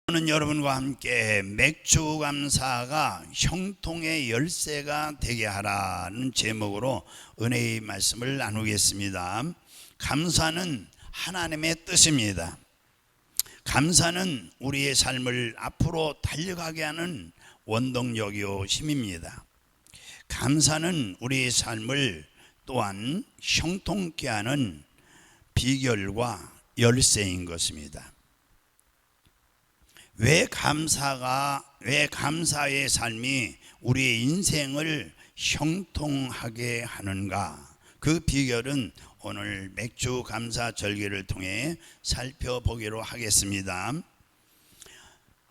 저는 여러분과 함께 맥주 감사가 형통의 열쇠가 되게 하라는 제목으로 은혜의 말씀을 나누겠습니다. 감사는 하나님의 뜻입니다. 감사는 우리의 삶을 앞으로 달려가게 하는 원동력이요 힘입니다. 감사는 우리의 삶을 또한 형통케 하는 비결과 열쇠인 것입니다. 왜 감사의 삶이 우리의 인생을 형통하게 하는가? 그 비결은 오늘 맥주 감사 절기를 통해 살펴보기로 하겠습니다.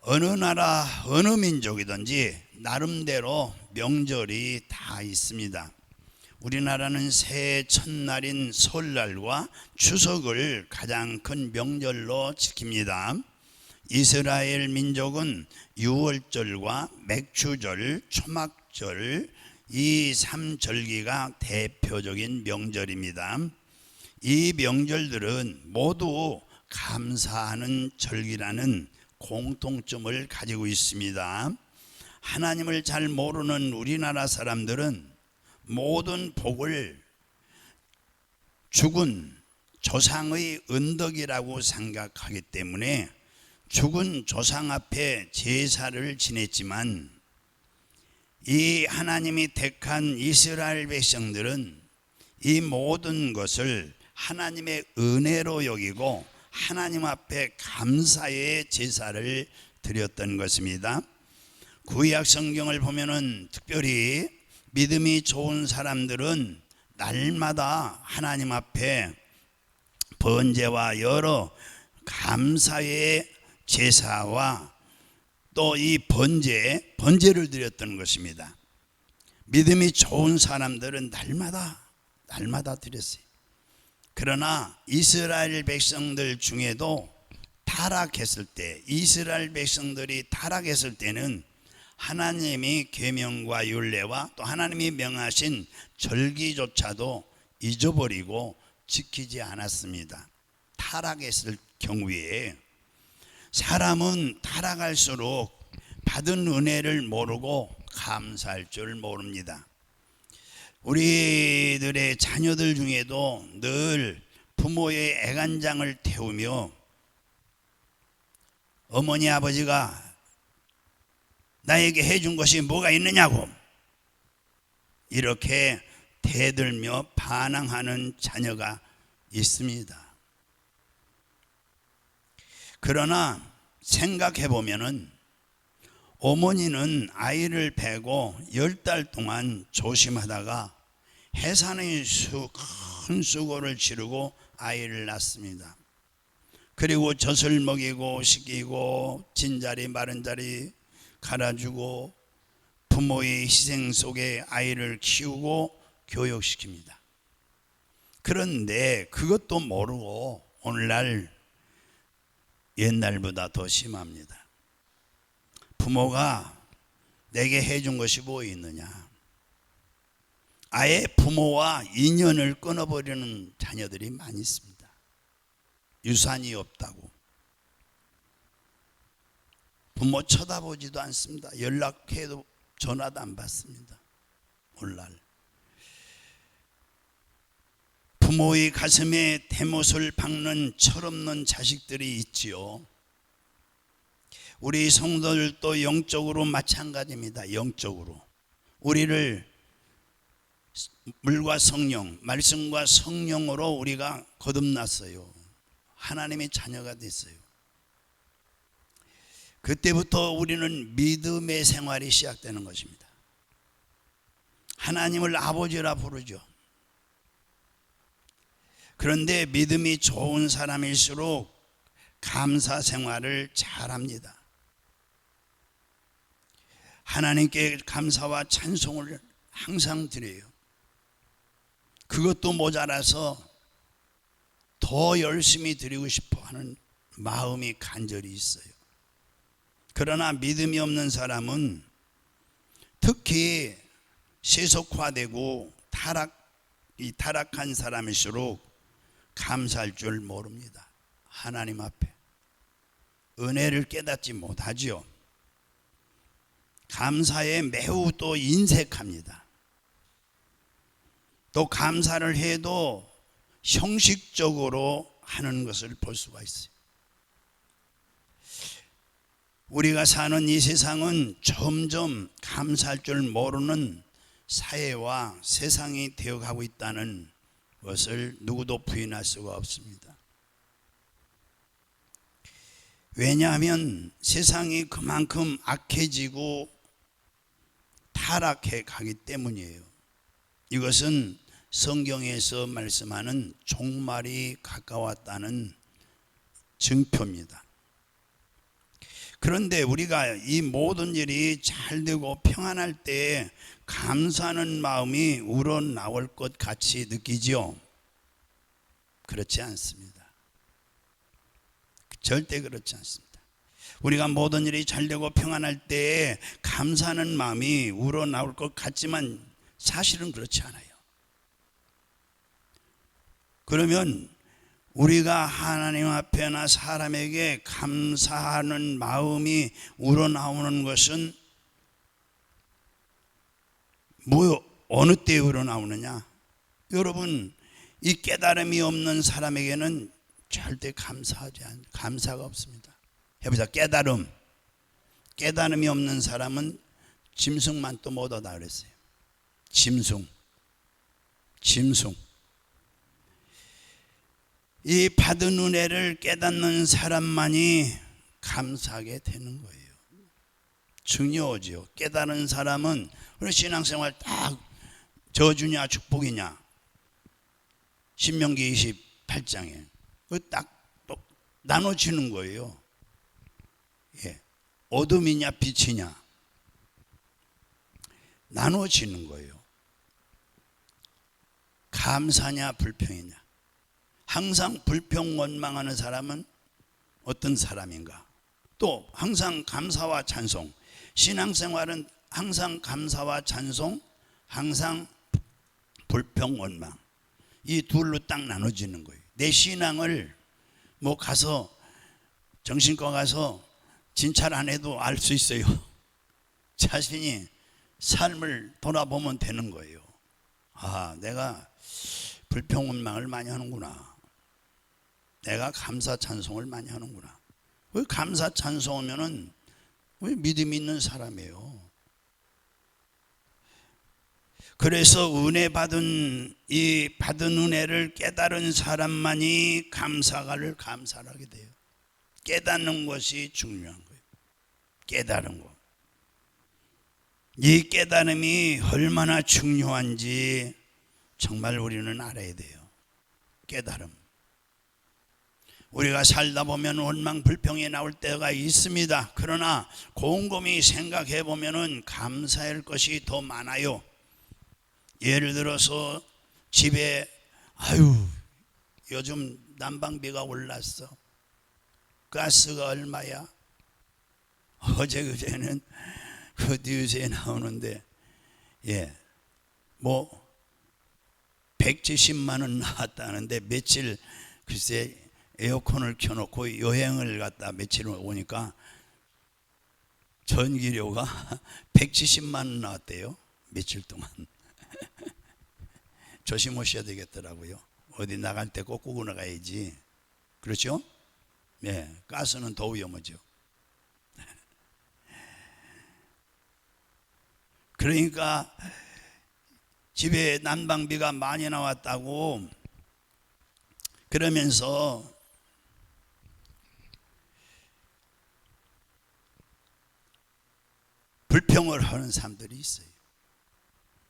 어느 나라, 어느 민족이든지 나름대로 명절이 다 있습니다. 우리나라는 새해 첫날인 설날과 추석을 가장 큰 명절로 지킵니다. 이스라엘 민족은 유월절과 맥주절, 초막절 이 3절기가 대표적인 명절입니다. 이 명절들은 모두 감사하는 절기라는 공통점을 가지고 있습니다. 하나님을 잘 모르는 우리나라 사람들은 모든 복을 죽은 조상의 은덕이라고 생각하기 때문에 죽은 조상 앞에 제사를 지냈지만 이 하나님이 택한 이스라엘 백성들은 이 모든 것을 하나님의 은혜로 여기고 하나님 앞에 감사의 제사를 드렸던 것입니다. 구약 성경을 보면은 특별히 믿음이 좋은 사람들은 날마다 하나님 앞에 번제와 여러 감사의 제사와 또 이 번제를 드렸던 것입니다. 믿음이 좋은 사람들은 날마다 드렸어요. 그러나 이스라엘 백성들 중에도 이스라엘 백성들이 타락했을 때는 하나님이 계명과 율례와 또 하나님이 명하신 절기조차도 잊어버리고 지키지 않았습니다. 타락했을 경우에 사람은 타락할수록 받은 은혜를 모르고 감사할 줄 모릅니다. 우리들의 자녀들 중에도 늘 부모의 애간장을 태우며 어머니 아버지가 나에게 해준 것이 뭐가 있느냐고 이렇게 대들며 반항하는 자녀가 있습니다. 그러나 생각해 보면은 어머니는 아이를 베고 10달 동안 조심하다가 해산의 큰 수고를 치르고 아이를 낳습니다. 그리고 젖을 먹이고 씻기고 진자리 마른 자리 갈아주고 부모의 희생 속에 아이를 키우고 교육시킵니다. 그런데 그것도 모르고 오늘날 옛날보다 더 심합니다. 부모가 내게 해준 것이 뭐 있느냐? 아예 부모와 인연을 끊어버리는 자녀들이 많이 있습니다. 유산이 없다고. 부모 쳐다보지도 않습니다. 연락해도 전화도 안 받습니다. 오늘날 부모의 가슴에 대못을 박는 철없는 자식들이 있지요. 우리 성도들도 영적으로 마찬가지입니다. 영적으로 우리를 물과 성령, 말씀과 성령으로 우리가 거듭났어요. 하나님의 자녀가 됐어요. 그때부터 우리는 믿음의 생활이 시작되는 것입니다. 하나님을 아버지라 부르죠. 그런데 믿음이 좋은 사람일수록 감사 생활을 잘합니다. 하나님께 감사와 찬송을 항상 드려요. 그것도 모자라서 더 열심히 드리고 싶어 하는 마음이 간절히 있어요. 그러나 믿음이 없는 사람은 특히 세속화되고 타락한 사람일수록 감사할 줄 모릅니다. 하나님 앞에 은혜를 깨닫지 못하지요. 감사에 매우 또 인색합니다. 또 감사를 해도 형식적으로 하는 것을 볼 수가 있어요. 우리가 사는 이 세상은 점점 감사할 줄 모르는 사회와 세상이 되어가고 있다는 것을 누구도 부인할 수가 없습니다. 왜냐하면 세상이 그만큼 악해지고 타락해 가기 때문이에요. 이것은 성경에서 말씀하는 종말이 가까웠다는 증표입니다. 그런데 우리가 이 모든 일이 잘 되고 평안할 때 감사하는 마음이 우러나올 것 같이 느끼지요? 그렇지 않습니다. 절대 그렇지 않습니다. 우리가 모든 일이 잘 되고 평안할 때 감사하는 마음이 우러나올 것 같지만 사실은 그렇지 않아요. 그러면 우리가 하나님 앞에나 사람에게 감사하는 마음이 우러나오는 것은 어느 때에 우러나오느냐? 여러분, 이 깨달음이 없는 사람에게는 절대 감사가 없습니다. 해보자. 깨달음이 없는 사람은 짐승만 또 못 얻어 그랬어요. 짐승. 이 받은 은혜를 깨닫는 사람만이 감사하게 되는 거예요. 중요하죠. 깨달은 사람은 우리 신앙생활 딱 저주냐 축복이냐 신명기 28장에 딱 나눠지는 거예요. 예. 어둠이냐 빛이냐 나눠지는 거예요. 감사냐 불평이냐. 항상 불평 원망하는 사람은 어떤 사람인가? 또 항상 감사와 찬송. 신앙생활은 항상 감사와 찬송, 항상 불평 원망. 이 둘로 딱 나눠지는 거예요. 내 신앙을 가서 정신과 가서 진찰 안 해도 알 수 있어요. 자신이 삶을 돌아보면 되는 거예요. 아, 내가 불평 원망을 많이 하는구나. 내가 감사 찬송을 많이 하는구나. 왜 감사 찬송하면은 왜 믿음이 있는 사람이에요. 그래서 은혜 받은 은혜를 깨달은 사람만이 감사를 하게 돼요. 깨닫는 것이 중요한 거예요. 깨달은 것. 이 깨달음이 얼마나 중요한지 정말 우리는 알아야 돼요. 깨달음. 우리가 살다 보면 원망 불평이 나올 때가 있습니다. 그러나 곰곰이 생각해 보면은 감사할 것이 더 많아요. 예를 들어서 집에 요즘 난방비가 올랐어. 가스가 얼마야? 어제 그제는 그 뉴스에 나오는데 170만 원 나왔다는데 며칠 글쎄 에어컨을 켜놓고 여행을 갔다 며칠 오니까 전기료가 170만 원 나왔대요. 며칠 동안. 조심하셔야 되겠더라고요. 어디 나갈 때 꼭 끄고 나가야지. 그렇죠? 네, 가스는 더 위험하죠. 그러니까 집에 난방비가 많이 나왔다고 그러면서 불평을 하는 사람들이 있어요.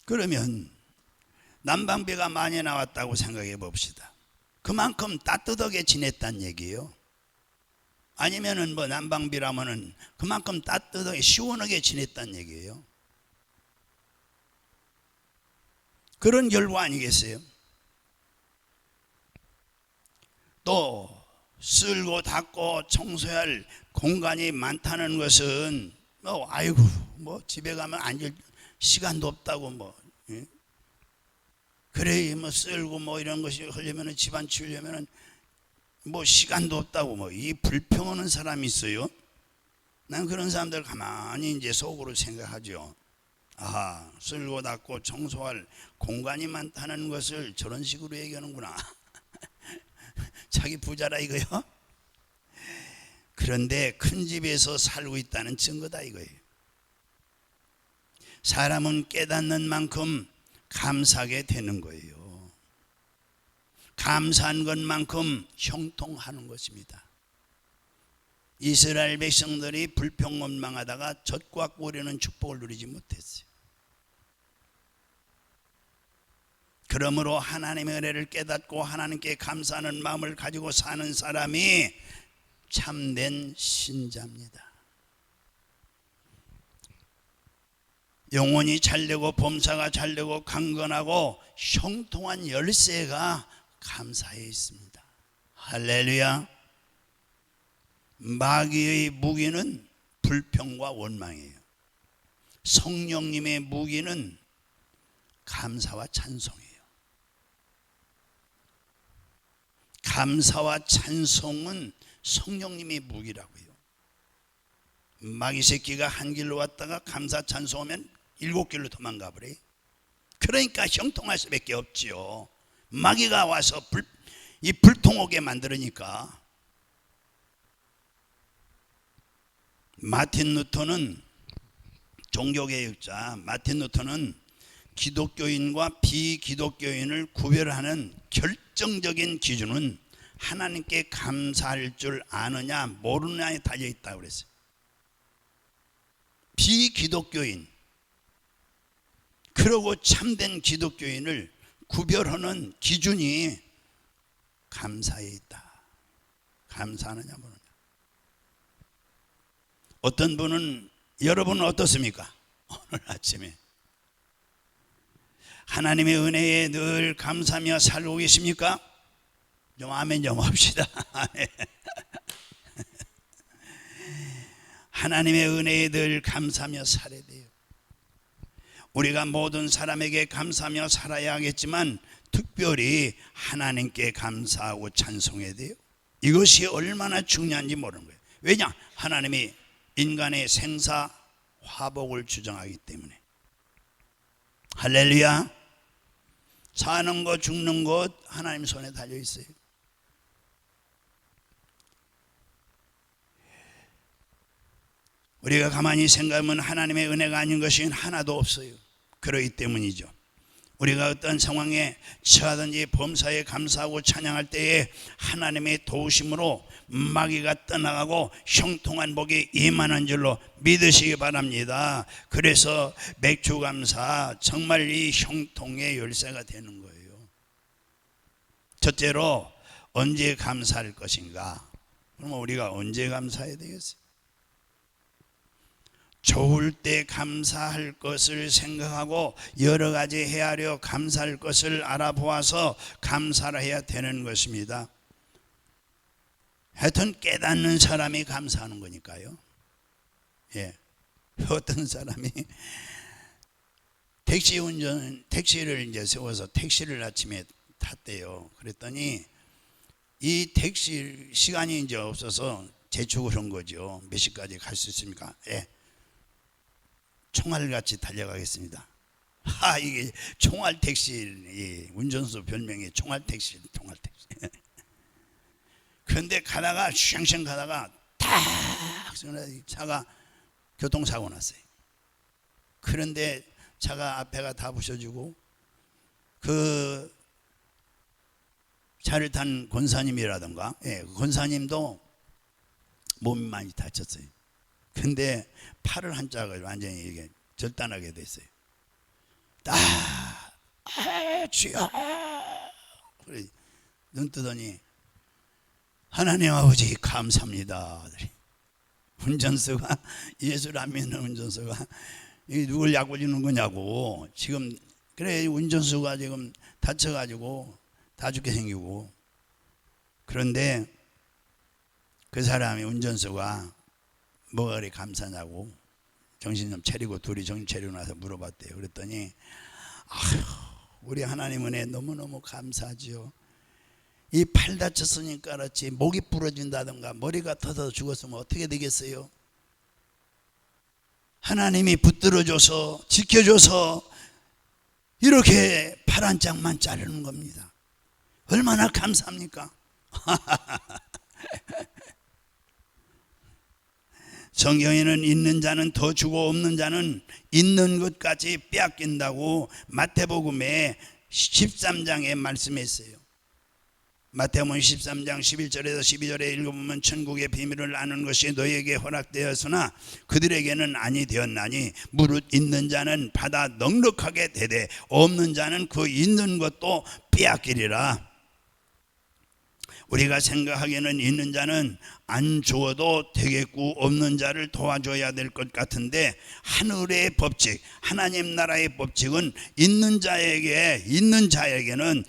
그러면 난방비가 많이 나왔다고 생각해 봅시다. 그만큼 따뜻하게 지냈다는 얘기예요. 아니면은 난방비라면은 그만큼 따뜻하게 시원하게 지냈다는 얘기예요. 그런 결과 아니겠어요? 또 쓸고 닦고 청소해야 할 공간이 많다는 것은 집에 가면 앉을 시간도 없다고 그래 쓸고 이런 것이 하려면 집안 치우려면 뭐 시간도 없다고 뭐 이 불평하는 사람이 있어요. 난 그런 사람들 가만히 이제 속으로 생각하죠. 아, 쓸고 닦고 청소할 공간이 많다는 것을 저런 식으로 얘기하는구나. 자기 부자라 이거요. 그런데 큰 집에서 살고 있다는 증거다 이거예요. 사람은 깨닫는 만큼 감사하게 되는 거예요. 감사한 것만큼 형통하는 것입니다. 이스라엘 백성들이 불평원망하다가 젖과 꿀이는 축복을 누리지 못했어요. 그러므로 하나님의 은혜를 깨닫고 하나님께 감사하는 마음을 가지고 사는 사람이 참된 신자입니다. 영혼이 잘되고 범사가 잘되고 강건하고 형통한 열쇠가 감사에 있습니다. 할렐루야. 마귀의 무기는 불평과 원망이에요. 성령님의 무기는 감사와 찬송이에요. 감사와 찬송은 성령님의 무기라고요. 마귀 새끼가 한 길로 왔다가 감사 찬송하면 7길로 도망가 버려요. 그러니까 형통할 수밖에 없지요. 마귀가 와서 이 불통하게 만들으니까. 마틴 루터는 종교개혁자 마틴 루터는 기독교인과 비기독교인을 구별하는 결정적인 기준은 하나님께 감사할 줄 아느냐 모르느냐에 달려있다고 그랬어요. 비기독교인 그러고 참된 기독교인을 구별하는 기준이 감사에 있다. 감사하느냐 모르느냐. 어떤 분은, 여러분은 어떻습니까? 오늘 아침에 하나님의 은혜에 늘 감사하며 살고 계십니까? 좀 아멘 좀 합시다. 하나님의 은혜에 늘 감사하며 살아야 돼요. 우리가 모든 사람에게 감사하며 살아야 하겠지만 특별히 하나님께 감사하고 찬송해야 돼요. 이것이 얼마나 중요한지 모르는 거예요. 왜냐? 하나님이 인간의 생사 화복을 주장하기 때문에. 할렐루야. 사는 것 죽는 것 하나님 손에 달려 있어요. 우리가 가만히 생각하면 하나님의 은혜가 아닌 것이 하나도 없어요. 그러기 때문이죠. 우리가 어떤 상황에 처하든지 범사에 감사하고 찬양할 때에 하나님의 도우심으로 마귀가 떠나가고 형통한 복이 임하는 줄로 믿으시기 바랍니다. 그래서 맥주감사 정말 이 형통의 열쇠가 되는 거예요. 첫째로 언제 감사할 것인가? 그러면 우리가 언제 감사해야 되겠어요? 좋을 때 감사할 것을 생각하고 여러 가지 헤아려 감사할 것을 알아보아서 감사를 해야 되는 것입니다. 하여튼 깨닫는 사람이 감사하는 거니까요. 예. 어떤 사람이 택시를 이제 세워서 택시를 아침에 탔대요. 그랬더니 이 택시 시간이 이제 없어서 재촉을 한 거죠. 몇 시까지 갈 수 있습니까? 예. 총알같이 달려가겠습니다. 이게 총알 택시, 운전수 별명이 총알 택시. 그런데 가다가 쉥쉥 가다가 탁 차가 교통사고 났어요. 그런데 차가 앞에가 다 부셔지고 그 차를 탄 권사님이라든가 권사님도 몸이 많이 다쳤어요. 근데 팔을 한짝을 완전히 이게 절단하게 됐어요. 주여. 그래 눈 뜨더니 하나님 아버지 감사합니다. 운전수가 예수를 안 믿는 운전수가 누굴 약올리는 거냐고. 지금 그래 운전수가 지금 다쳐가지고 다 죽게 생기고. 그런데 그 사람이 운전수가 뭐가 그리 감사냐고 정신 좀 차리고 둘이 정신 차리고 나서 물어봤대요. 그랬더니 우리 하나님 은혜 너무너무 감사하지요. 이 팔 다쳤으니까 그렇지 목이 부러진다든가 머리가 터져 죽었으면 어떻게 되겠어요? 하나님이 붙들어줘서 지켜줘서 이렇게 팔 한 짝만 자르는 겁니다. 얼마나 감사합니까? 성경에는 있는 자는 더 주고 없는 자는 있는 것까지 빼앗긴다고 마태복음에 13장에 말씀했어요. 마태복음 13장 11절에서 12절에 읽어보면 천국의 비밀을 아는 것이 너희에게 허락되었으나 그들에게는 아니 되었나니 무릇 있는 자는 받아 넉넉하게 되되 없는 자는 그 있는 것도 빼앗기리라. 우리가 생각하기에는 있는 자는 안 주어도 되겠고 없는 자를 도와줘야 될 것 같은데 하늘의 법칙, 하나님 나라의 법칙은 있는 자에게는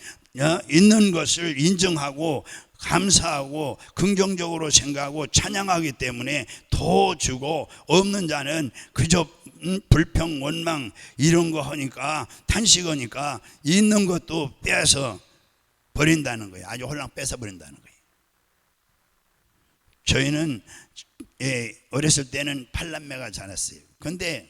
있는 것을 인정하고 감사하고 긍정적으로 생각하고 찬양하기 때문에 더 주고, 없는 자는 그저 불평 원망 이런 거 하니까 탄식하니까 있는 것도 빼서 버린다는 거예요. 아주 홀랑 뺏어 버린다는 거예요. 저희는 어렸을 때는 8남매가 자랐어요. 그런데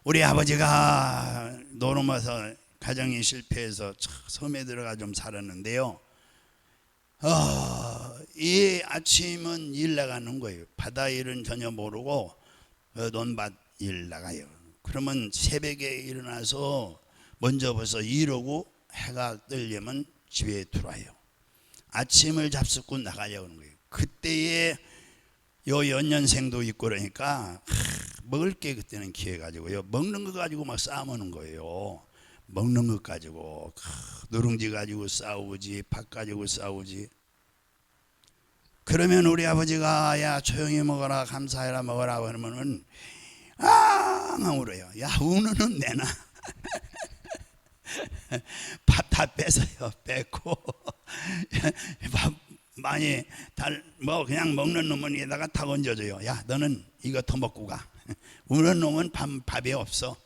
우리 아버지가 노름와서 가정이 실패해서 섬에 들어가 좀 살았는데요. 이 아침은 일 나가는 거예요. 바다 일은 전혀 모르고 논밭 일 나가요. 그러면 새벽에 일어나서 먼저 벌써 일하고 해가 뜨려면 집에 들어와요. 아침을 잡숫고 나가려고 하는 거예요. 그때에 요 연년생도 있고 그러니까 먹을 게 그때는 기회가지고요. 먹는 거 가지고 막 싸우는 거예요. 먹는 것 가지고 누룽지 가지고 싸우지, 밥 가지고 싸우지. 그러면 우리 아버지가 야 조용히 먹어라, 감사해라 먹어라 그러면은 울어요. 야 우는은 내놔. 밥 다 뺏어요. 뺏고 밥 많이 뭐 그냥 먹는 놈은 에다가 다 얹어줘요. 야 너는 이거 더 먹고 가. 우는 놈은 밥이 없어.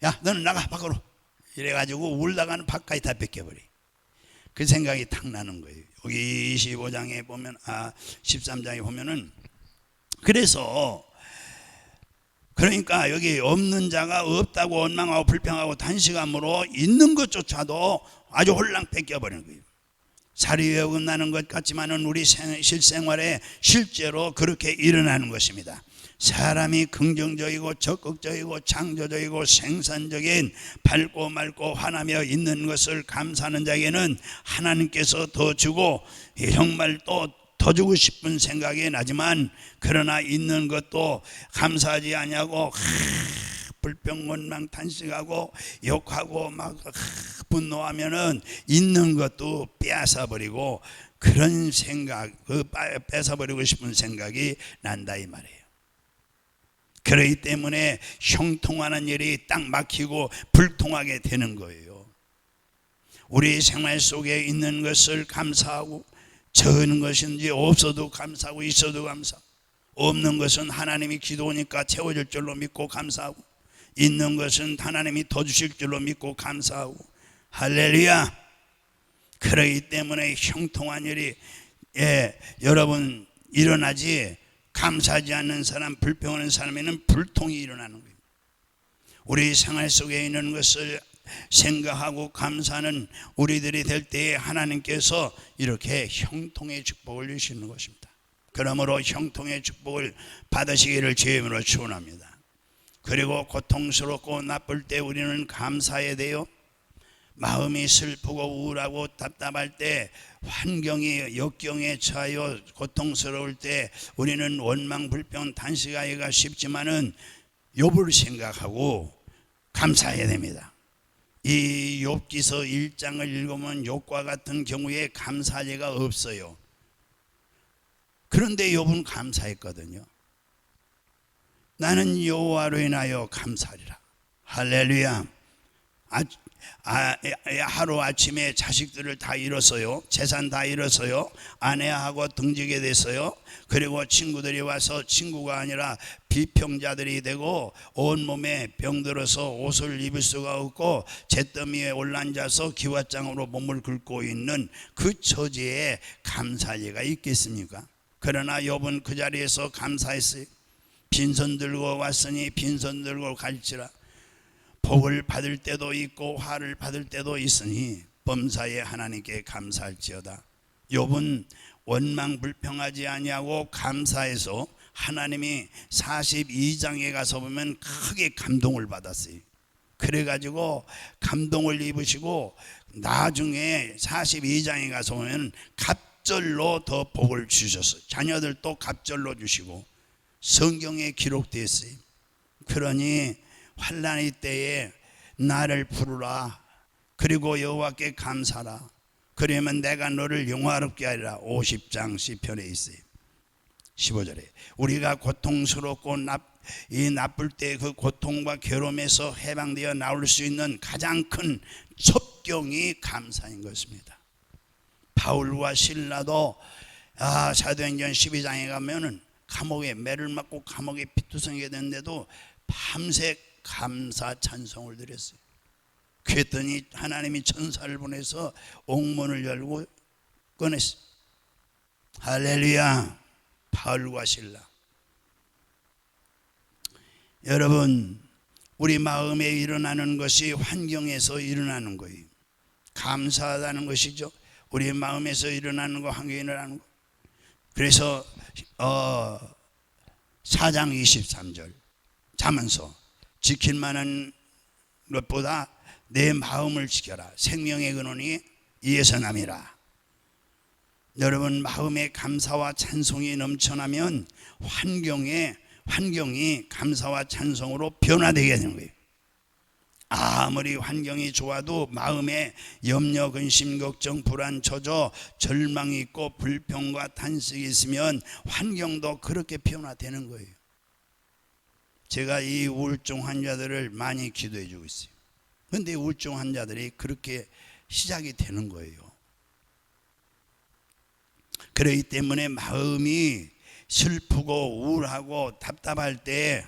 야 너는 나가 밖으로. 이래가지고 울다가는 밥까지 다 뺏겨버려. 그 생각이 탁 나는 거예요. 여기 25장에 보면 13장에 보면은 그래서 그러니까 여기 없는 자가 없다고 원망하고 불평하고 단식함으로 있는 것조차도 아주 홀랑 뺏겨버리는 거예요. 살이 어긋나는 것 같지만은 우리 실생활에 실제로 그렇게 일어나는 것입니다. 사람이 긍정적이고 적극적이고 창조적이고 생산적인 밝고 맑고 화나며 있는 것을 감사하는 자에게는 하나님께서 더 주고 정말 또 더 주고 싶은 생각이 나지만 그러나 있는 것도 감사하지 아니하고 불평 원망 탄식하고 욕하고 막 분노하면은 있는 것도 빼앗아 버리고 그런 생각, 뺏어 버리고 싶은 생각이 난다 이 말이에요. 그렇기 때문에 형통하는 일이 딱 막히고 불통하게 되는 거예요. 우리 생활 속에 있는 것을 감사하고 적은 것인지 없어도 감사하고 있어도 감사하고 없는 것은 하나님이 기도하니까 채워질 줄로 믿고 감사하고 있는 것은 하나님이 더 주실 줄로 믿고 감사하고 할렐루야. 그러기 때문에 형통한 일이 여러분 일어나지 감사하지 않는 사람, 불평하는 사람에는 불통이 일어나는 거예요. 우리 생활 속에 있는 것을 생각하고 감사하는 우리들이 될 때에 하나님께서 이렇게 형통의 축복을 주시는 것입니다. 그러므로 형통의 축복을 받으시기를 주님으로 축원합니다. 그리고 고통스럽고 나쁠 때 우리는 감사해야 돼요. 마음이 슬프고 우울하고 답답할 때, 환경이 역경에 처하여 고통스러울 때 우리는 원망 불평 단식하기가 쉽지만은 욥을 생각하고 감사해야 됩니다. 이 욥기서 1장을 읽으면 욥과 같은 경우에 감사할 리가 없어요. 그런데 욥은 감사했거든요. 나는 여호와로 인하여 감사하리라. 할렐루야. 하루 아침에 자식들을 다 잃었어요. 재산 다 잃었어요. 아내하고 등지게 됐어요. 그리고 친구들이 와서 친구가 아니라 비평자들이 되고 온몸에 병들어서 옷을 입을 수가 없고 잿더미에 올라앉아서 기왓장으로 몸을 긁고 있는 그 처지에 감사할 리가 있겠습니까? 그러나 욥은 그 자리에서 감사했어요. 빈손 들고 왔으니 빈손 들고 갈지라. 복을 받을 때도 있고 화를 받을 때도 있으니 범사에 하나님께 감사할지어다. 욥은 원망불평하지 아니하고 감사해서 하나님이 42장에 가서 보면 크게 감동을 받았어요. 그래가지고 감동을 입으시고 나중에 42장에 가서 보면 갑절로 더 복을 주셨어요. 자녀들도 갑절로 주시고 성경에 기록되었어요. 그러니 환난의 때에 나를 부르라. 그리고 여호와께 감사라. 그러면 내가 너를 영화롭게 하리라. 50장 시편에 있어요. 15절에 우리가 고통스럽고 나쁠 때 그 고통과 괴로움에서 해방되어 나올 수 있는 가장 큰 첩경이 감사인 것입니다. 바울과 실라도 사도행전 12장에 가면은 감옥에 매를 맞고 감옥에 피투성이게 됐는데도 밤새 감사 찬송을 드렸어요. 그랬더니 하나님이 천사를 보내서 옥문을 열고 꺼냈어요. 할렐루야. 바울과 실라. 여러분, 우리 마음에 일어나는 것이 환경에서 일어나는 거예요. 감사하다는 것이죠. 우리 마음에서 일어나는 거, 환경에 일어나는 거. 그래서 4장 23절 잠언서 지킬 만한 것보다 내 마음을 지켜라. 생명의 근원이 이에서 남이라. 여러분, 마음의 감사와 찬송이 넘쳐나면 환경이 감사와 찬송으로 변화되게 되는 거예요. 아무리 환경이 좋아도 마음에 염려, 근심, 걱정, 불안, 저조, 절망이 있고 불평과 탄식이 있으면 환경도 그렇게 변화되는 거예요. 제가 이 우울증 환자들을 많이 기도해 주고 있어요. 그런데 우울증 환자들이 그렇게 시작이 되는 거예요. 그렇기 때문에 마음이 슬프고 우울하고 답답할 때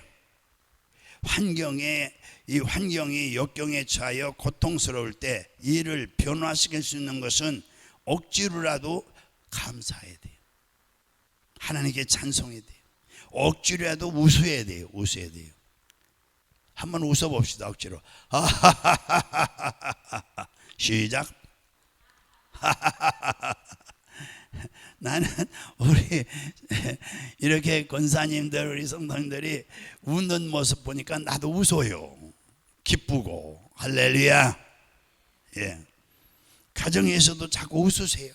이 환경이 역경에 처하여 고통스러울 때 이를 변화시킬 수 있는 것은 억지로라도 감사해야 돼요. 하나님께 찬송해야 돼요. 억지로라도 웃어야 돼요. 웃어야 돼요. 한번 웃어봅시다. 억지로. 시작. 나는 우리 이렇게 권사님들, 우리 성도님들이 웃는 모습 보니까 나도 웃어요. 기쁘고. 할렐루야. 예. 가정에서도 자꾸 웃으세요.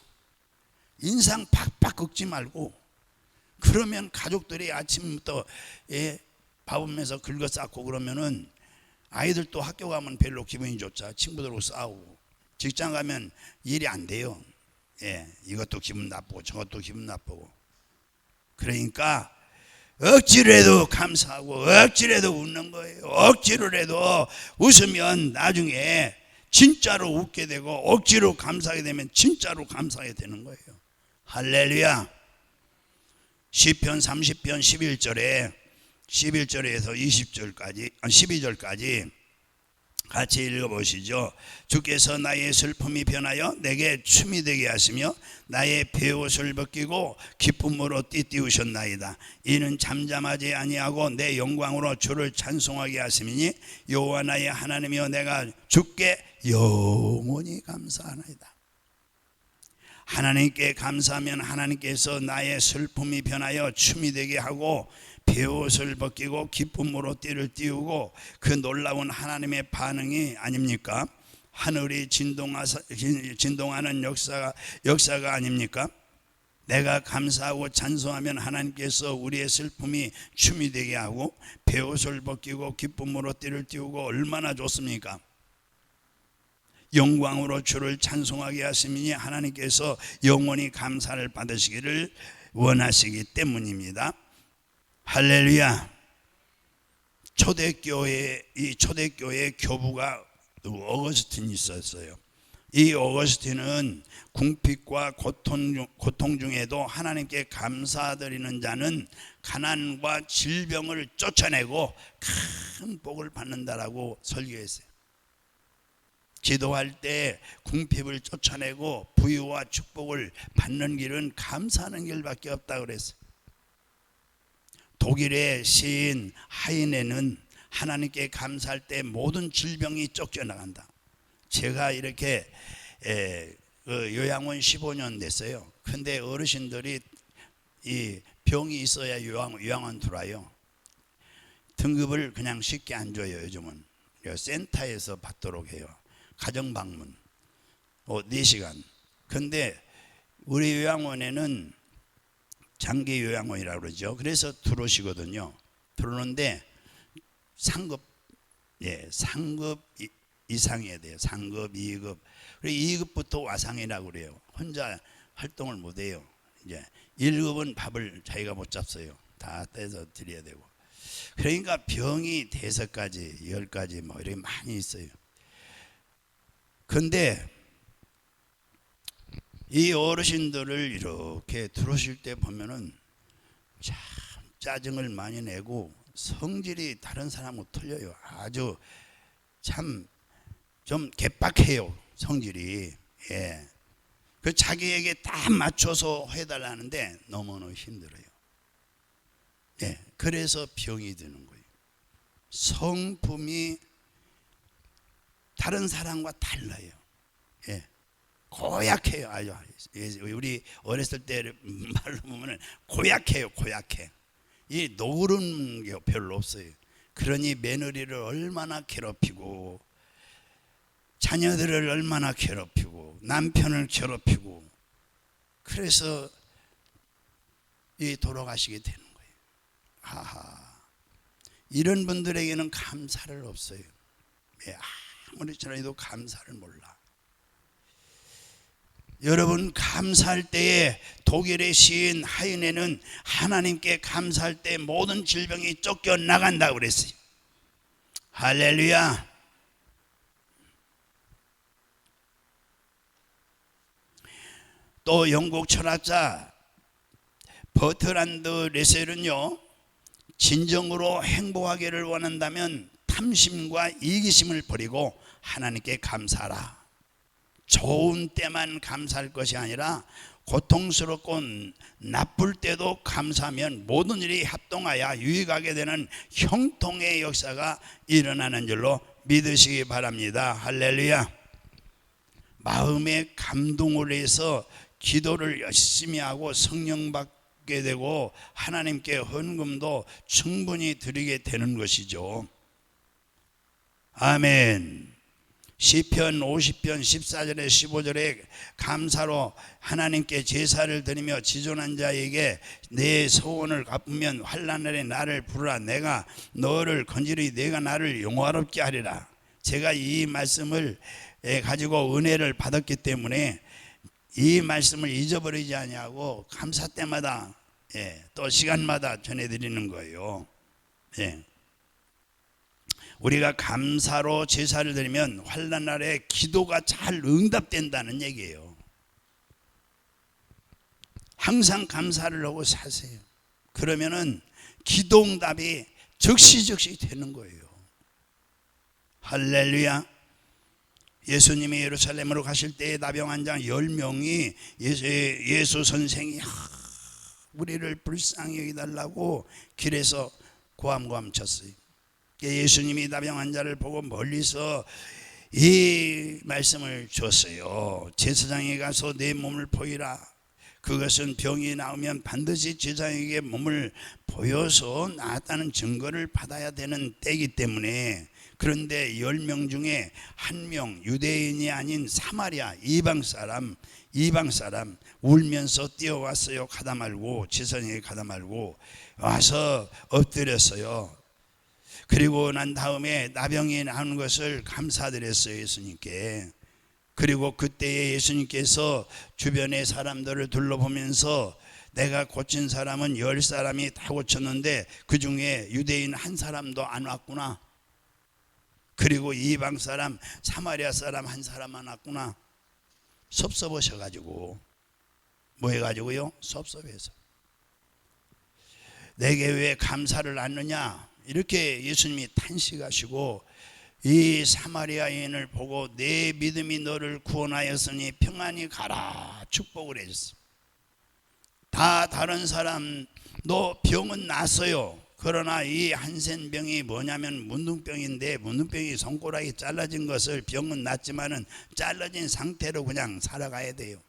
인상 팍팍 긁지 말고. 그러면 가족들이 아침부터 밥하면서 긁어 쌓고 그러면은 아이들도 학교 가면 별로 기분이 좋죠. 친구들하고 싸우고. 직장 가면 일이 안 돼요. 이것도 기분 나쁘고 저것도 기분 나쁘고. 그러니까 억지로라도 감사하고 억지로라도 웃는 거예요. 억지로라도 웃으면 나중에 진짜로 웃게 되고 억지로 감사하게 되면 진짜로 감사하게 되는 거예요. 할렐루야. 시편 30편 11절에서 12절까지 같이 읽어보시죠. 주께서 나의 슬픔이 변하여 내게 춤이 되게 하시며 나의 베옷을 벗기고 기쁨으로 띠띠우셨나이다. 이는 잠잠하지 아니하고 내 영광으로 주를 찬송하게 하심이니 여호와 나의 하나님이여 내가 주께 영원히 감사하나이다. 하나님께 감사하면 하나님께서 나의 슬픔이 변하여 춤이 되게 하고 베옷을 벗기고 기쁨으로 띠를 띠우고 그 놀라운 하나님의 반응이 아닙니까? 하늘이 진동하는 역사가 아닙니까? 내가 감사하고 찬송하면 하나님께서 우리의 슬픔이 춤이 되게 하고 베옷을 벗기고 기쁨으로 띠를 띠우고 얼마나 좋습니까? 영광으로 주를 찬송하게 하시니 하나님께서 영원히 감사를 받으시기를 원하시기 때문입니다. 할렐루야. 초대교회 교부가 어거스틴이 있었어요. 이 어거스틴은 궁핍과 고통 중에도 하나님께 감사드리는 자는 가난과 질병을 쫓아내고 큰 복을 받는다라고 설교했어요. 기도할 때 궁핍을 쫓아내고 부유와 축복을 받는 길은 감사하는 길밖에 없다고 그랬어요. 독일의 시인 하이네는 하나님께 감사할 때 모든 질병이 쫓겨나간다. 제가 이렇게 요양원 15년 됐어요. 근데 어르신들이 이 병이 있어야 요양원 들어와요. 등급을 그냥 쉽게 안 줘요. 요즘은 센터에서 받도록 해요. 가정방문 4시간. 근데 우리 요양원에는 장기 요양원이라고 그러죠. 그래서 들어오시거든요. 들어오는데 상급 이상해야 돼요. 상급, 2급. 그리고 2급부터 와상이라고 그래요. 혼자 활동을 못 해요. 이제 1급은 밥을 자기가 못 잡어요. 다 떼서 드려야 되고. 그러니까 병이 5가지, 10가지 뭐 이렇게 많이 있어요. 근데 이 어르신들을 이렇게 들어오실 때 보면은 참 짜증을 많이 내고 성질이 다른 사람하고 틀려요. 아주 참 좀 개빡해요. 성질이. 그 자기에게 딱 맞춰서 해달라는데 너무너무 힘들어요. 그래서 병이 드는 거예요. 성품이 다른 사람과 달라요. 고약해요. 아주 우리 어렸을 때 말로 보면 고약해요. 고약해. 이 노는 게 별로 없어요. 그러니 며느리를 얼마나 괴롭히고 자녀들을 얼마나 괴롭히고 남편을 괴롭히고 그래서 이 돌아가시게 되는 거예요. 이런 분들에게는 감사를 없어요. 아무리 전해도 감사를 몰라. 여러분, 감사할 때에 독일의 시인 하이네는 하나님께 감사할 때 모든 질병이 쫓겨나간다고 그랬어요. 할렐루야. 또 영국 철학자 버트란드 레셀은요, 진정으로 행복하기를 원한다면 탐심과 이기심을 버리고 하나님께 감사하라. 좋은 때만 감사할 것이 아니라 고통스럽고 나쁠 때도 감사하면 모든 일이 합동하여 유익하게 되는 형통의 역사가 일어나는 줄로 믿으시기 바랍니다. 할렐루야. 마음에 감동을 해서 기도를 열심히 하고 성령 받게 되고 하나님께 헌금도 충분히 드리게 되는 것이죠. 아멘. 시편 50편 14절에 15절에 감사로 하나님께 제사를 드리며 지존한 자에게 내 소원을 갚으면 환난날에 나를 부르라. 내가 너를 건지리 내가 나를 영화롭게 하리라. 제가 이 말씀을 가지고 은혜를 받았기 때문에 이 말씀을 잊어버리지 아니하고 감사 때마다 또 시간마다 전해드리는 거예요. 우리가 감사로 제사를 드리면 환난날에 기도가 잘 응답된다는 얘기예요. 항상 감사를 하고 사세요. 그러면은 기도 응답이 즉시 되는 거예요. 할렐루야. 예수님이 예루살렘으로 가실 때 나병 환자 10명이 예수 선생이 우리를 불쌍히 여기달라고 길에서 고함 쳤어요. 예수님이 나병 환자를 보고 멀리서 이 말씀을 줬어요. 제사장에 가서 내 몸을 보이라. 그것은 병이 나오면 반드시 제사장에게 몸을 보여서 나았다는 증거를 받아야 되는 때이기 때문에. 그런데 10명 중에 1명 유대인이 아닌 사마리아 이방 사람 울면서 뛰어왔어요. 가다 말고 제사장에게 가다 말고 와서 엎드렸어요. 그리고 난 다음에 나병이 나온 것을 감사드렸어요. 예수님께. 그리고 그때에 예수님께서 주변의 사람들을 둘러보면서 내가 고친 사람은 10사람이 다 고쳤는데 그 중에 유대인 한 사람도 안 왔구나. 그리고 이방 사람 사마리아 사람 한 사람만 왔구나. 섭섭하셔가지고 뭐 해가지고요? 섭섭해서 내게 왜 감사를 않느냐 이렇게 예수님이 탄식하시고 이 사마리아인을 보고 내 믿음이 너를 구원하였으니 평안히 가라 축복을 해줬어. 다 다른 사람 너 병은 났어요. 그러나 이 한센병이 뭐냐면 문둥병인데 문둥병이 손가락이 잘라진 것을 병은 났지만은 잘라진 상태로 그냥 살아가야 돼요.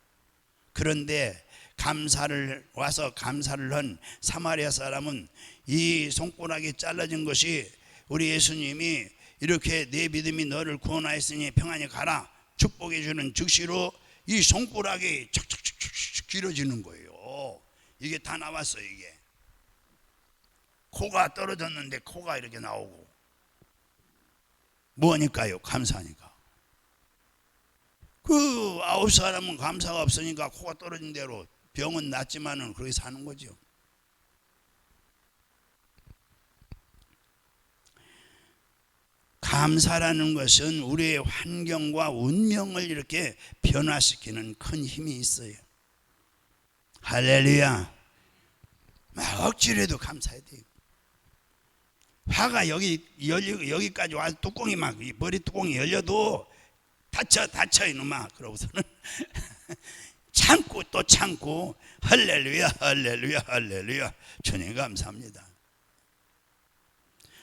그런데 감사를 와서 감사를 한 사마리아 사람은 이 손가락이 잘라진 것이 우리 예수님이 이렇게 내 믿음이 너를 구원하였으니 평안히 가라 축복해 주는 즉시로 이 손가락이 척척척척 길어지는 거예요. 이게 다 나왔어요. 이게 코가 떨어졌는데 코가 이렇게 나오고 뭐니까요? 감사하니까. 그 9사람은 감사가 없으니까 코가 떨어진 대로 병은 낫지만은 그렇게 사는 거죠. 감사라는 것은 우리의 환경과 운명을 이렇게 변화시키는 큰 힘이 있어요. 할렐루야. 막 억지로도 감사해야 돼요. 화가 여기까지 와서 뚜껑이 막 머리 뚜껑이 열려도 닫혀 이놈아 그러고서는 참고 또 참고 할렐루야 할렐루야 할렐루야 주님 감사합니다.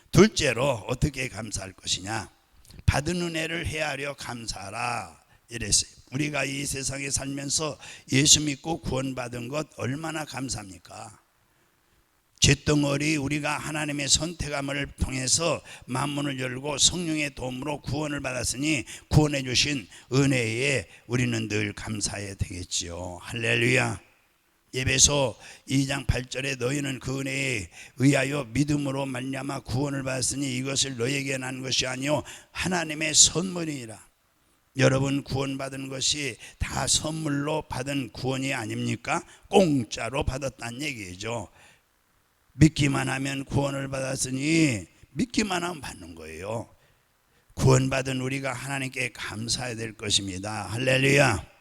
둘째로 어떻게 감사할 것이냐, 받은 은혜를 헤아려 감사하라 이랬어요. 우리가 이 세상에 살면서 예수 믿고 구원받은 것 얼마나 감사합니까? 죗덩어리 우리가 하나님의 선택함을 통해서 만문을 열고 성령의 도움으로 구원을 받았으니 구원해 주신 은혜에 우리는 늘 감사해야 되겠지요. 할렐루야. 에베소 2장 8절에 너희는 그 은혜에 의하여 믿음으로 말미암아 구원을 받았으니 이것을 너희에게 난 것이 아니요 하나님의 선물이니라. 여러분 구원받은 것이 다 선물로 받은 구원이 아닙니까? 공짜로 받았다는 얘기죠. 믿기만 하면 구원을 받았으니 믿기만 하면 받는 거예요. 구원받은 우리가 하나님께 감사해야 될 것입니다. 할렐루야.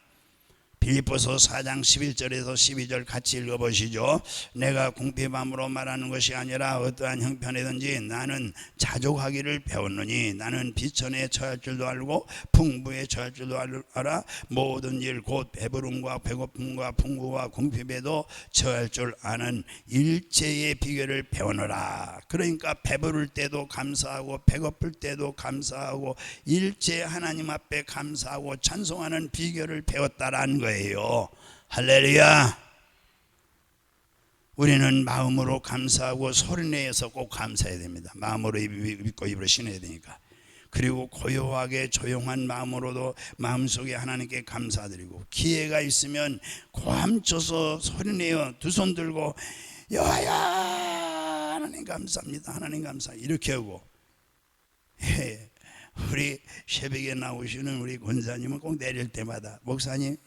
빌립보서 4장 11절에서 12절 같이 읽어보시죠. 내가 궁핍함으로 말하는 것이 아니라 어떠한 형편이든지 나는 자족하기를 배웠느니 나는 비천에 처할 줄도 알고 풍부에 처할 줄도 알아 모든 일 곧 배부름과 배고픔과 풍부와 궁핍에도 처할 줄 아는 일체의 비결을 배우노라. 그러니까 배부를 때도 감사하고 배고플 때도 감사하고 일체 하나님 앞에 감사하고 찬송하는 비결을 배웠다라는 거예요. 할렐루야. 우리는 마음으로 감사하고 소리내서 꼭 감사해야 됩니다. 마음으로 믿고 입으로 신어야 되니까. 그리고 고요하게 조용한 마음으로도 마음속에 하나님께 감사드리고 기회가 있으면 고함쳐서 소리내어 두 손 들고 여호와야 하나님 감사합니다 하나님 감사 이렇게 하고 우리 새벽에 나오시는 우리 권사님은 꼭 내릴 때마다 목사님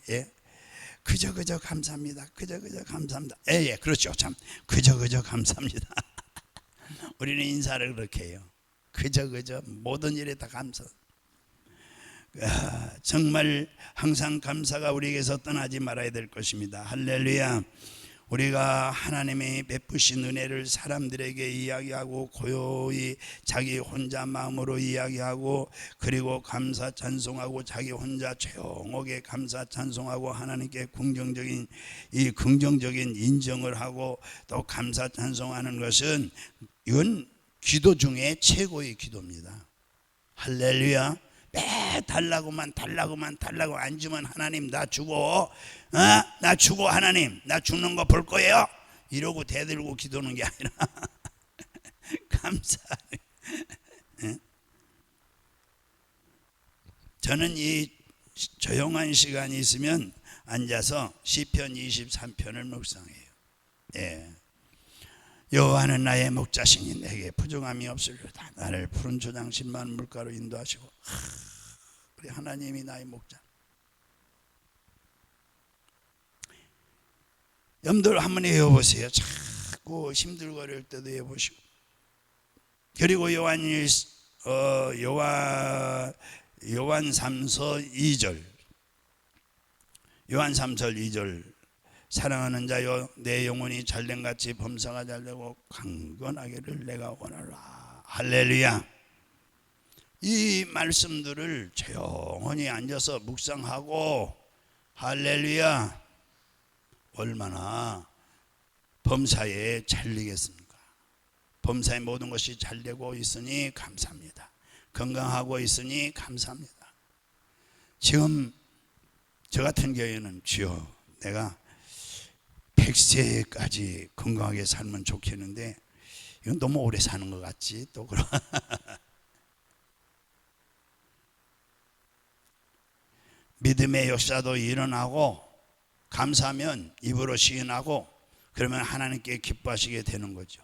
그저 감사합니다. 그저 감사합니다. 예, 그렇죠. 참 그저 감사합니다. 우리는 인사를 그렇게 해요. 그저 모든 일에 다 감사. 정말 항상 감사가 우리에게서 떠나지 말아야 될 것입니다. 할렐루야. 우리가 하나님의 베푸신 은혜를 사람들에게 이야기하고 고요히 자기 혼자 마음으로 이야기하고 그리고 감사 찬송하고 자기 혼자 조용하게 감사 찬송하고 하나님께 긍정적인 인정을 하고 또 감사 찬송하는 것은 이건 기도 중에 최고의 기도입니다. 할렐루야. 매 달라고만 안 주면 하나님 나 주고 나 주고 하나님 나 죽는 거 볼 거예요 이러고 대들고 기도하는 게 아니라 감사해. 저는 이 조용한 시간이 있으면 앉아서 시편 23편을 묵상해요. 여호와는 나의 목자시니 내게 부족함이 없으리로다. 나를 푸른 초장 신만 물가로 인도하시고 우리 하나님이 나의 목자. 여러분들 한번 해보세요. 자꾸 힘들고 어려울 때도 해보시고 그리고 요한일서 요한삼서 2절, 요한삼서 2절, 사랑하는 자여 내 영혼이 잘된같이 범사가 잘되고 강건하기를 내가 원하라. 할렐루야. 이 말씀들을 조용히 앉아서 묵상하고 할렐루야, 얼마나 범사에 잘리겠습니까? 범사의 모든 것이 잘되고 있으니 감사합니다. 건강하고 있으니 감사합니다. 지금 저 같은 경우에는 주여 내가 100세까지 건강하게 살면 좋겠는데 이건 너무 오래 사는 것 같지 또 그런. 믿음의 역사도 일어나고 감사하면 입으로 시인하고 그러면 하나님께 기뻐하시게 되는 거죠.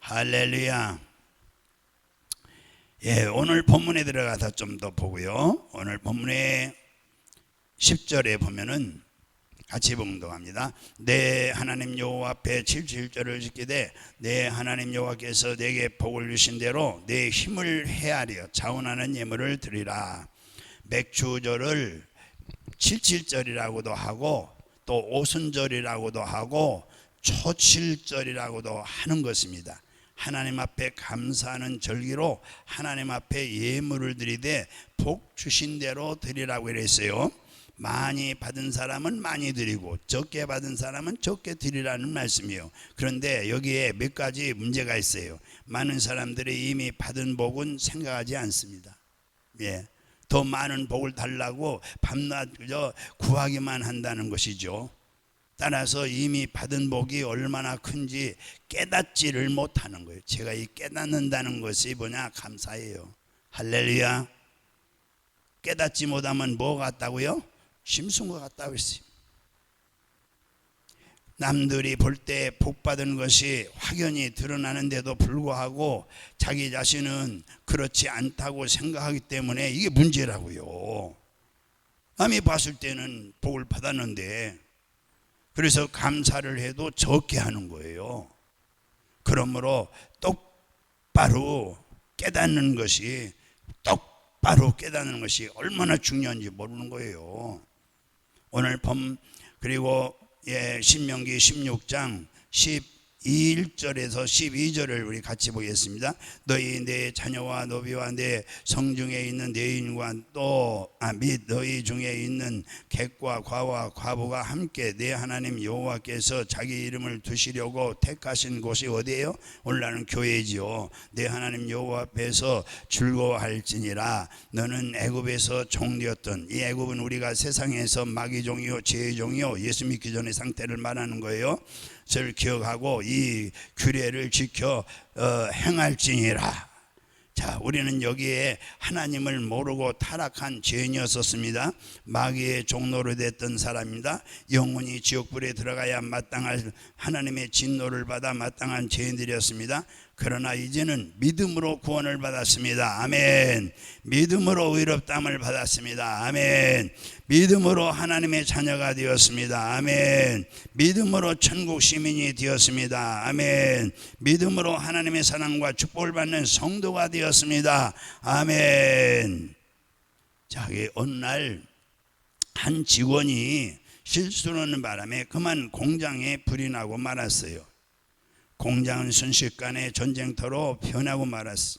할렐루야. 예, 오늘 본문에 들어가서 좀 더 보고요. 오늘 본문의 10절에 보면은 같이 봉독합니다. 내 하나님 여호와 앞에 77절을 지키되 내 하나님 여호와께서 내게 복을 주신 대로 내 힘을 헤아려 자원하는 예물을 드리라. 맥주절을 77절이라고도 하고 또 오순절이라고도 하고 초칠절이라고도 하는 것입니다. 하나님 앞에 감사하는 절기로 하나님 앞에 예물을 드리되 복 주신 대로 드리라고 이랬어요. 많이 받은 사람은 많이 드리고 적게 받은 사람은 적게 드리라는 말씀이에요. 그런데 여기에 몇 가지 문제가 있어요. 많은 사람들이 이미 받은 복은 생각하지 않습니다. 예, 더 많은 복을 달라고 밤낮 구하기만 한다는 것이죠. 따라서 이미 받은 복이 얼마나 큰지 깨닫지를 못하는 거예요. 제가 이 깨닫는다는 것이 뭐냐? 감사해요. 할렐루야. 깨닫지 못하면 뭐 같다고요? 심순과 같다고 했어요. 남들이 볼 때 복받은 것이 확연히 드러나는데도 불구하고 자기 자신은 그렇지 않다고 생각하기 때문에 이게 문제라고요. 남이 봤을 때는 복을 받았는데 그래서 감사를 해도 적게 하는 거예요. 그러므로 똑바로 깨닫는 것이 얼마나 중요한지 모르는 거예요. 오늘 그리고 신명기 16장 11절에서 12절을 우리 같이 보겠습니다. 너희 내 자녀와 노비와 내 성중에 있는 내인과 및 너희 중에 있는 객과 과와 과부가 함께 내 하나님 여호와께서 자기 이름을 두시려고 택하신 곳이 어디예요? 오늘날은 교회지요. 내 하나님 여호와 앞에서 즐거워할지니라. 너는 애굽에서 종되었던 이 애굽은 우리가 세상에서 마귀 종이요 죄의 종이요 예수 믿기 전의 상태를 말하는 거예요. 를 기억하고 이 규례를 지켜 행할지니라. 자, 우리는 여기에 하나님을 모르고 타락한 죄인이었습니다. 마귀의 종로로 됐던 사람입니다. 영원히 지옥불에 들어가야 마땅할 하나님의 진노를 받아 마땅한 죄인들이었습니다. 그러나 이제는 믿음으로 구원을 받았습니다. 아멘. 믿음으로 의롭다함을 받았습니다. 아멘. 믿음으로 하나님의 자녀가 되었습니다. 아멘. 믿음으로 천국 시민이 되었습니다. 아멘. 믿음으로 하나님의 사랑과 축복을 받는 성도가 되었습니다. 아멘. 자, 어느 날 한 직원이 실수를 하는 바람에 그만 공장에 불이 나고 말았어요. 공장은 순식간에 전쟁터로 변하고 말았어.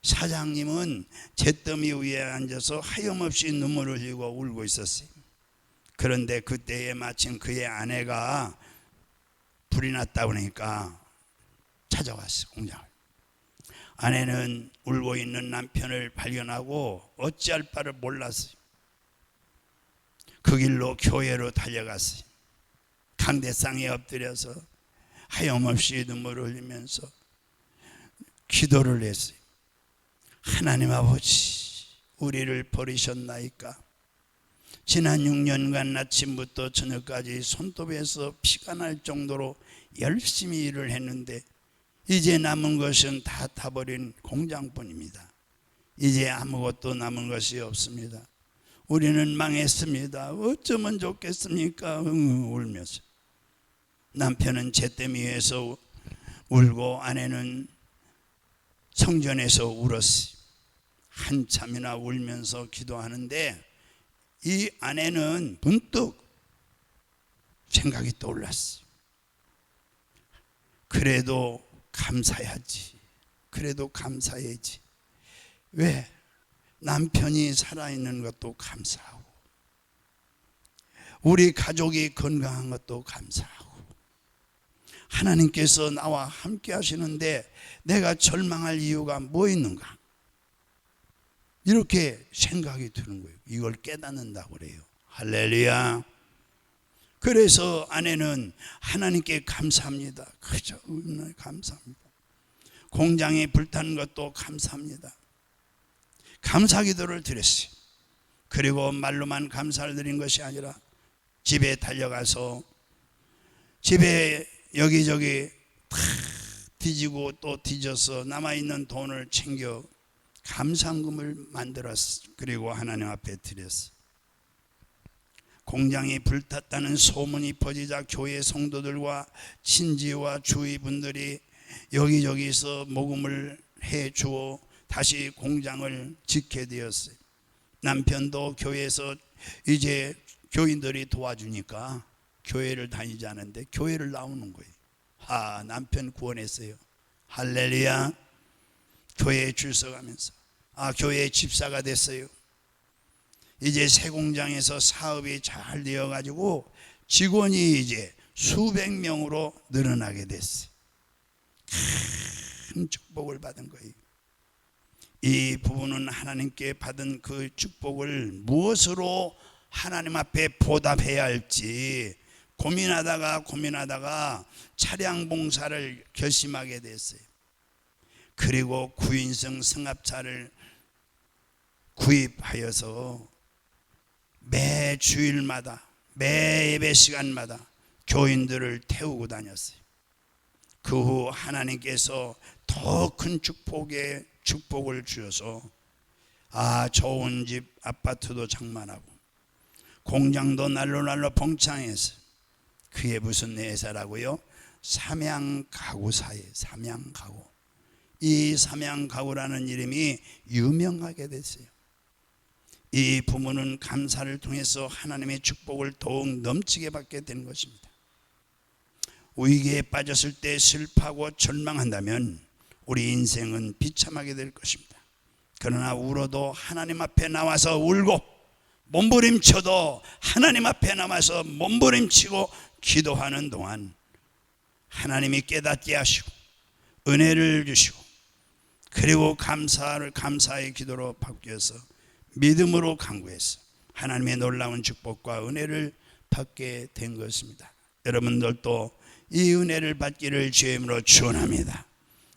사장님은 잿더미 위에 앉아서 하염없이 눈물을 흘리고 울고 있었어요. 그런데 그때에 마침 그의 아내가 불이 났다고 하니까 찾아왔어요, 공장을. 아내는 울고 있는 남편을 발견하고 어찌할 바를 몰랐어요. 그 길로 교회로 달려갔어요. 강대상에 엎드려서 하염없이 눈물을 흘리면서 기도를 했어요. 하나님 아버지, 우리를 버리셨나이까? 지난 6년간 아침부터 저녁까지 손톱에서 피가 날 정도로 열심히 일을 했는데 이제 남은 것은 다 타버린 공장뿐입니다. 이제 아무것도 남은 것이 없습니다. 우리는 망했습니다. 어쩌면 좋겠습니까? 울면서. 남편은 잿더미 위에서 울고 아내는 성전에서 울었어요. 한참이나 울면서 기도하는데 이 아내는 문득 생각이 떠올랐어요. 그래도 감사해야지. 그래도 감사해야지. 왜? 남편이 살아있는 것도 감사하고, 우리 가족이 건강한 것도 감사하고, 하나님께서 나와 함께 하시는데 내가 절망할 이유가 뭐 있는가? 이렇게 생각이 드는 거예요. 이걸 깨닫는다고 그래요. 할렐루야. 그래서 아내는 하나님께 감사합니다. 그저 감사합니다. 공장이 불타는 것도 감사합니다. 감사 기도를 드렸어요. 그리고 말로만 감사를 드린 것이 아니라 집에 달려가서 집에 여기저기 다 뒤지고 또 뒤져서 남아있는 돈을 챙겨 감상금을 만들었어. 그리고 하나님 앞에 드렸어. 공장이 불탔다는 소문이 퍼지자 교회 성도들과 친지와 주위 분들이 여기저기서 모금을 해 주어 다시 공장을 짓게 되었어요. 남편도 교회에서 이제 교인들이 도와주니까 교회를 다니지 않는데 교회를 나오는 거예요. 남편 구원했어요. 할렐루야. 교회에 줄 서가면서 교회 집사가 됐어요. 이제 새 공장에서 사업이 잘 되어가지고 직원이 이제 수백 명으로 늘어나게 됐어요. 큰 축복을 받은 거예요. 이 부부는 하나님께 받은 그 축복을 무엇으로 하나님 앞에 보답해야 할지 고민하다가 차량 봉사를 결심하게 됐어요. 그리고 9인승 승합차를 구입하여서 매 주일마다 매 예배 시간마다 교인들을 태우고 다녔어요. 그 후 하나님께서 더 큰 축복을 주셔서 좋은 집 아파트도 장만하고 공장도 날로 번창해서 그게 무슨 회사라고요? 삼양가구사예요. 삼양가구. 이 삼양가구라는 이름이 유명하게 됐어요. 이 부모는 감사를 통해서 하나님의 축복을 더욱 넘치게 받게 된 것입니다. 위기에 빠졌을 때 슬퍼하고 절망한다면 우리 인생은 비참하게 될 것입니다. 그러나 울어도 하나님 앞에 나와서 울고 몸부림쳐도 하나님 앞에 나와서 몸부림치고 기도하는 동안 하나님이 깨닫게 하시고 은혜를 주시고 그리고 감사의 기도로 바뀌어서 믿음으로 간구해서 하나님의 놀라운 축복과 은혜를 받게 된 것입니다. 여러분들도 이 은혜를 받기를 주의 이름으로 축원합니다.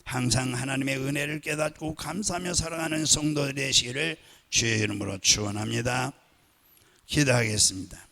항상 하나님의 은혜를 깨닫고 감사하며 살아가는 성도들 되시기를 주의 이름으로 축원합니다. 기도하겠습니다.